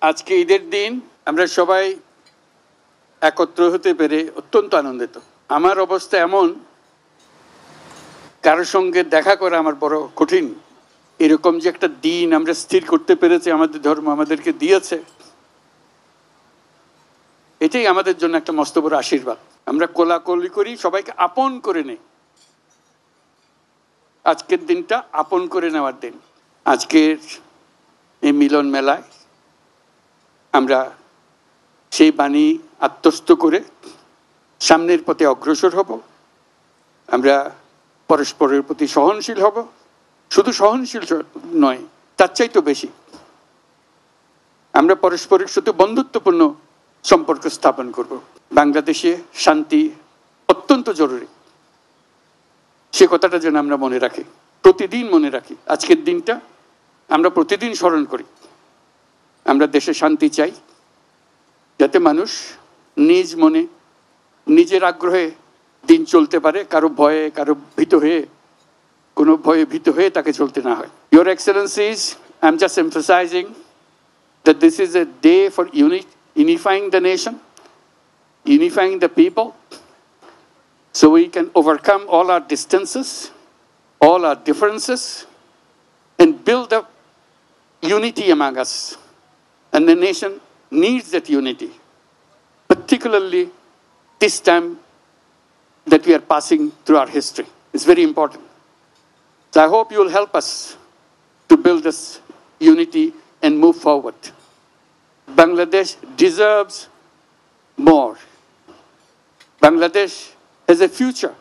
আজকে ঈদের দিন আমরা সবাই একত্র হতে পেরে অত্যন্ত আনন্দিত। আমার অবস্থা এমন, কারোর সঙ্গে দেখা করা আমার বড় কঠিন। এরকম যে একটা দিন আমরা স্থির করতে পেরেছি, আমাদের ধর্ম আমাদেরকে দিয়েছে, এটাই আমাদের জন্য একটা মস্ত বড় আশীর্বাদ। আমরা কোলাকুলি করি, সবাইকে আপন করে নেই। আজকের দিনটা আপন করে নেওয়ার দিন। আজকের এই মিলন মেলায় আমরা সেই বাণী আত্মস্থ করে সামনের পথে অগ্রসর হব। আমরা পরস্পরের প্রতি সহনশীল হব, শুধু সহনশীল নয়, তার চাইতেও বেশি আমরা পরস্পরের সাথে বন্ধুত্বপূর্ণ সম্পর্ক স্থাপন করব। বাংলাদেশে শান্তি অত্যন্ত জরুরি, সে কথাটা যেন আমরা মনে রাখি, প্রতিদিন মনে রাখি। আজকের দিনটা আমরা প্রতিদিন স্মরণ করি। আমরা দেশে শান্তি চাই, যাতে মানুষ নিজ মনে নিজের আগ্রহে দিন চলতে পারে, কারো ভয়ে কারো ভীত হয়ে, কোনো ভয়ে ভীত হয়ে তাকে চলতে না হয়। Your Excellencies, I'm just emphasizing that this is a day for unifying the nation, unifying the people, so we can overcome all our distances, all our differences, and build up unity among us. And the nation needs that unity, particularly this time that we are passing through our history. It's very important. So I hope you will help us to build this unity and move forward. Bangladesh deserves more. Bangladesh has a future.